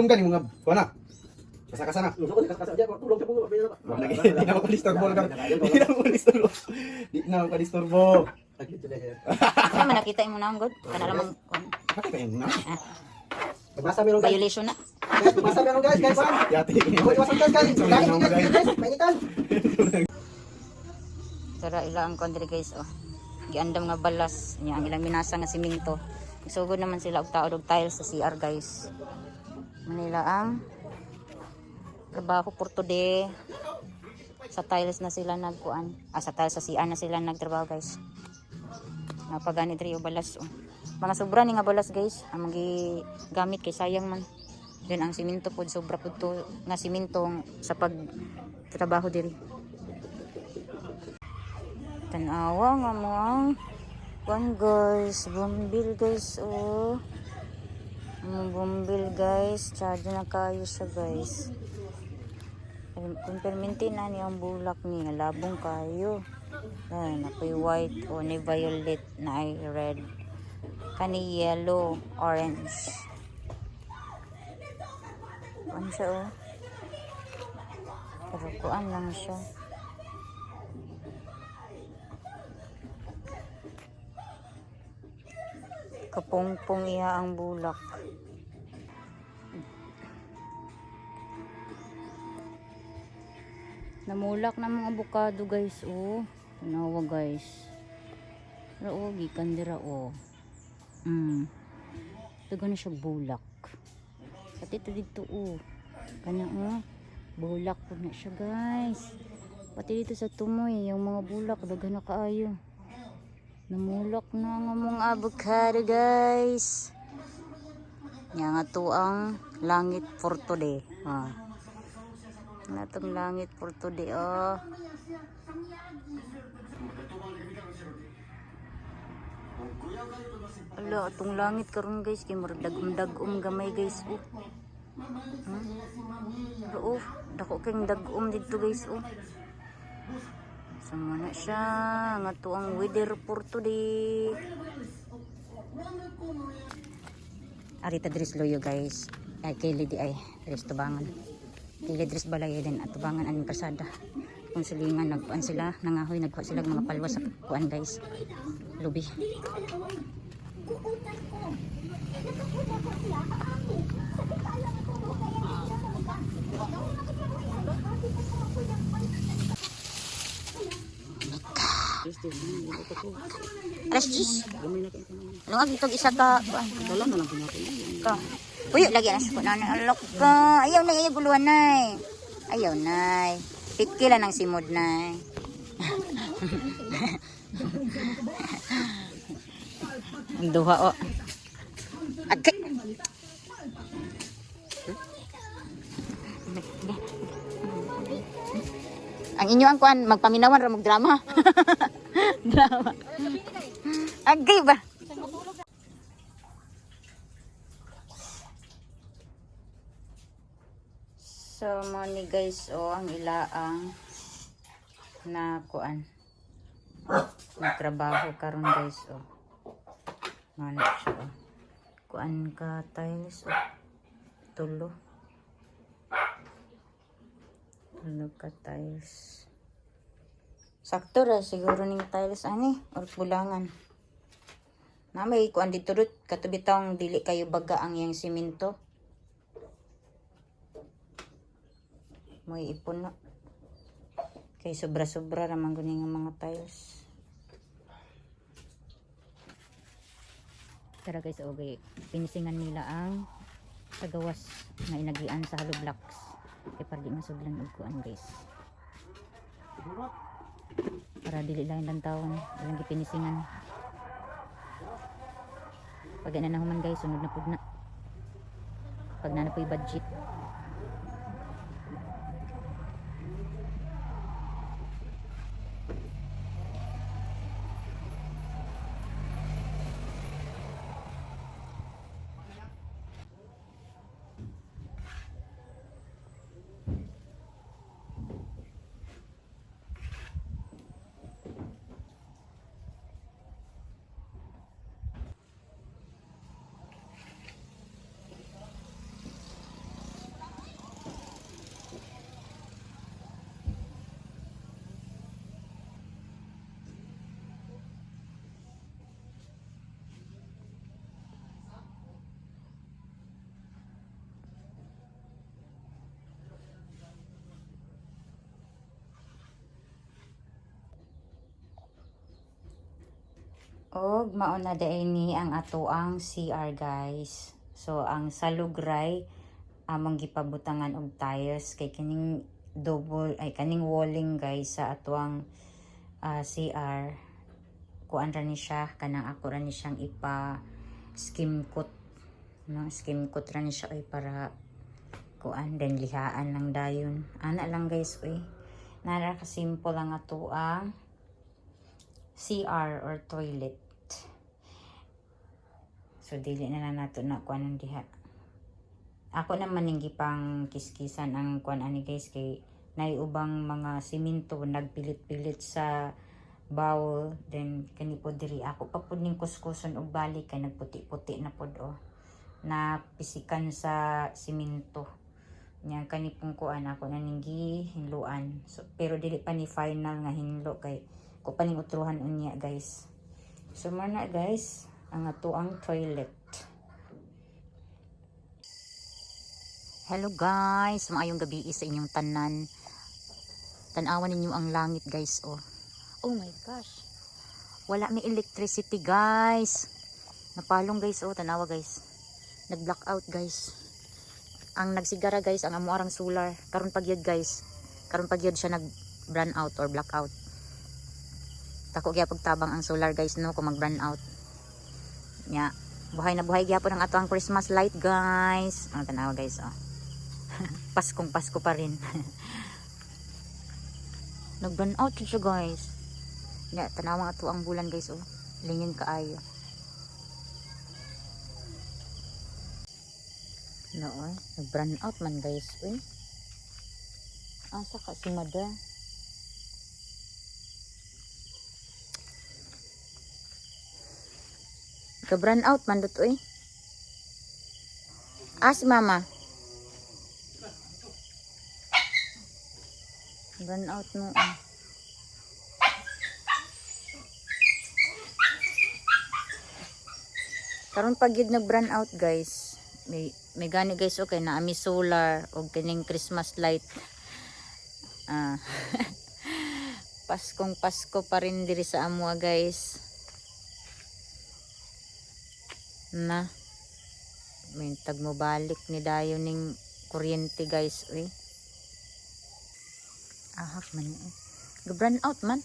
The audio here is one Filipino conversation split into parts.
Inom gani mga kuana. Kasa-kasa na. Tulong sa bunga. Di na makadisturbo lang. Di na makadisturbo. Di na makadisturbo. Ano man nakita mo na ang god? Kana lamang Bakit kayo na? Magbasa meron guys. violation na. Magbasa meron guys. Guys, Yati. iwasan guys. Guys, mainitan. Tara ila ang country guys oh. Giandam nga balas nya ang ilang minasa nga simento. Isugod naman sila og taod og tiles sa CR guys. Manila ang trabaho por today. Sa tiles na sila nagkuan. Sa tiles sa CR na sila nagtrabaho guys. Napaganit rin yung balas oh. Mga sobra ni nga balas guys. Ang magi gamit kay sayang man. Then ang simento pud sobra pud to nga simento sa pagtrabaho diri. Tanawa nga mo ang kuan guys, bumbil guys oh. Bumbil guys, tsado na kayo siya guys. Kung perminti na niya ang bulak niya, labong kayo. Ay, napoy white o ni violet na ay red. Kani yellow, orange. Kuan siya oh. Pero kuan lang siya. Kapungpong iya ang bulak. Namulak na mga avocado guys oh. Tanawa guys. Pero gikan dira oh. Ito na siya bulak. At ito dito oh. Kanya oh. Bulak po na siya guys. Pati dito sa tumoy yung mga bulak daghan na kaayo. Namulak na nga mga avocado guys. Nga nga to ang langit for today. Natong langit for today oh. Ala, itong langit karon guys kay murag dagom gamay guys oh. Pero oh, dako kay dagom dito guys oh. Sama na siya nga to ang weather for today. Arita dris loyo guys. Ay kay lidi ay dris tubangan. Kay dris balay din at tubangan ang kasada. Kung silingan nagkuan sila, nangahoy nagkuha sila mga palwa sa kuan guys. Lubi. Alas 10. Ano nga dito isa ka? Dala na lang pinaka. Uy, lagi na sa kunan alok ka. Ayaw na iya guluhan nay. Ayaw nay. Pikila ng simod nay. Ang duha o. Agkay. Ang inyo ang kuan magpaminawan ra mag drama. Drama. Agay ba? So money guys oh ang ilaang na kuan. Nagtrabaho karon guys oh. Mana siya oh. Kuan ka tiles oh. Tulo. Ano ka tiles. Sakto ra siguro ning tiles ani or bulangan. Na may kuan dito rut katubi taong dili kayo baga ang yang simento. May ipon na. Kay sobra-sobra ra man guni nga mga tiles. Tara guys okay. Pinisingan nila ang tagawas na inagian sa hollow blocks. Kaya para di masublan og kuan guys. Para dili lang lantawan, ilang gipinisingan. Pag na nahuman guys, sunod na pud na. Pag na po'y budget. Og mauna ni ang atoang CR guys. So ang salugray among gipabutangan og tiles kay kining kaning walling guys sa atoang CR. Kuan ra ni siya kanang ako ra ni siyang ipa skim coat. No, skim coat ra ni siya ay para kuan den lihaan lang dayon. Ana lang guys oy. Nara ka simple lang atoang CR or toilet. So dili na nato na kuan diha. Ako naman ning gipang kiskisan ang kuan ani guys kay nay ubang mga simento nagpilit-pilit sa bowl then kani po diri ako pa pud ning kuskuson og balik kay nagputi-puti na pud na pisikan sa simento. Nya kani pong kuan ako na ning gihinluan. So pero dili pa ni final nga hinlo kay ko pa ning utruhan unya guys. So na guys ang atoang toilet. Hello guys, maayong gabi sa inyong tanan. Tanawan ninyo ang langit guys oh. Oh my gosh. Wala may electricity guys. Napalong guys oh, tanawa guys. Nag-blackout guys. Ang nagsigara guys ang amo arang solar. Karon pagyud guys. Karon pagyud siya nag-burn out or blackout. Tako gyapon tabang ang solar guys no kung mag-burn out. Nya, buhay na buhay gyapon ang ato ang Christmas light guys. Ang tanawa guys oh. Paskong Pasko pa rin. Nag-burn out siya guys. Nya, tanawa ato ang bulan guys oh. Lingin kaayo. No, nag-burn out man guys eh. Asa ka si Mada? Ka-burn out man dito eh. Si mama. Burn out mo Karon pag yun nag-burn out guys. May gani guys okay na ami solar o kining Christmas light. Paskong Pasko pa rin diri sa amo guys. Na may tag mo balik ni dayon ning kuryente guys uy. Ahak man eh. Burn out man.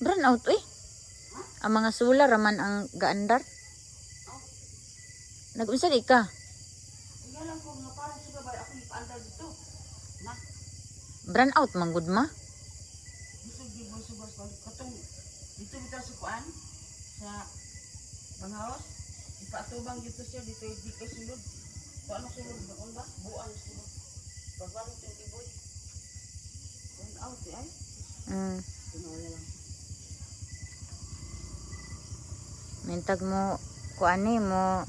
Burn out uy. Ang mga solar raman ang gaandar. Nag-unsa di ka? Burn out man gud ma. Dito bitaw sa kuan sa banghaos ipatubang dito siya dito di kay sulod kuan sulod bakon ba buang sulod pagbalik yung tiboy on out ay tunoy lang Mintag mo kuan ni mo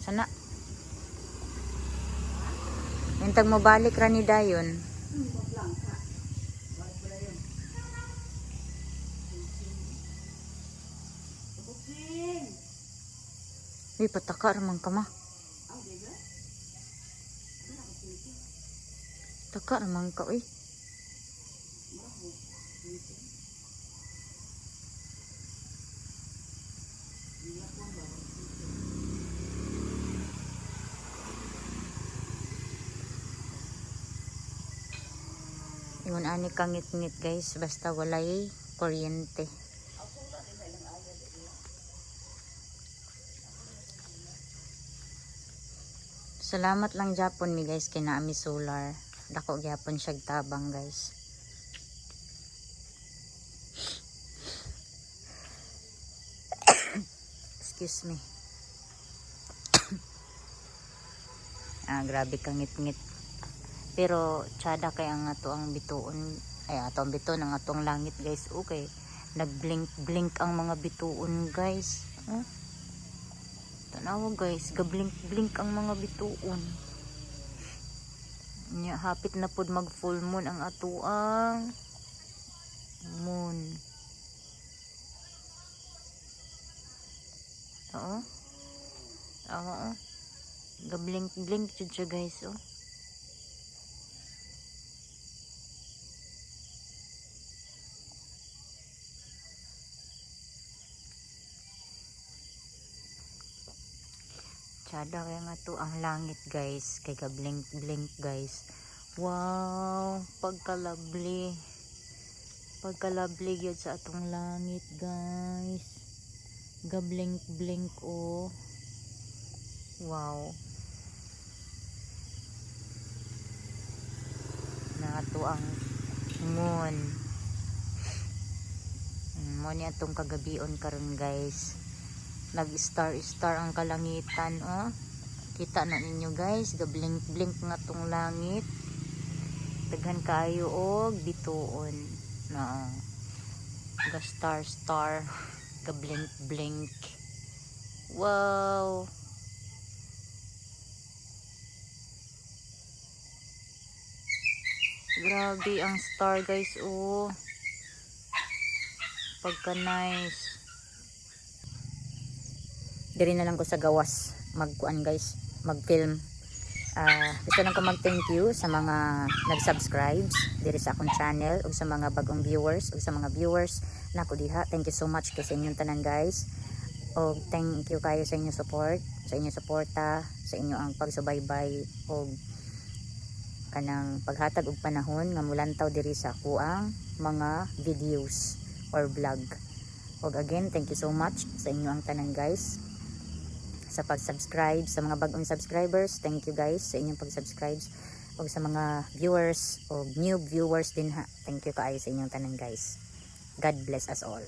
sana. Mintag mo balik ra ni dayon. Uy, pataka ramang ka ma. Taka ramang ka, uy. Iwan ani kang ngit-ngit guys, basta walay kuryente. Salamat lang Japon mi guys kay naami solar. Dako gyapon siya tabang guys. Excuse me. Grabe kang ngit-ngit. Pero tsada kay ang ato ang bituon. Ay ato ang bituon ang atong langit guys. Okay. Nag-blink ang mga bituon guys. Tanawa guys, gablink-blink ang mga bituon. Nya hapit na pud mag full moon ang atuang moon. Oo. Gablink-blink jud siya guys oh. Sada kaya nga to ang langit guys, kay ka blink blink guys. Wow, pagkalabli gyud sa atong langit guys. Ga blink blink oh. Wow. Na to ang moon. Mo ni atong kagabion karon guys. Nag-star ang kalangitan oh. Kita na ninyo guys, ga blink blink nga tong langit. Daghan kaayo og bituon na ga star ga blink blink. Wow. Grabe ang star guys oh. Pagka nice. Diri na lang ko sa gawas magkuan guys, mag-film. Gusto lang ko mag-thank you sa mga nag-subscribe diri sa akong channel ug sa mga bagong viewers ug sa mga viewers nako diha. Thank you so much kay sa inyong tanan guys. Og thank you kayo sa inyong support, sa inyong suporta, sa inyo ang pagsubaybay og kanang paghatag og panahon nga mulantaw diri sa kuang mga videos or vlog. Og again, thank you so much sa inyo ang tanan guys. Sa pag-subscribe, sa mga bagong subscribers, thank you guys sa inyong pag-subscribe. O sa mga viewers o new viewers din ha, thank you kaayo sa inyong tanan guys. God bless us all.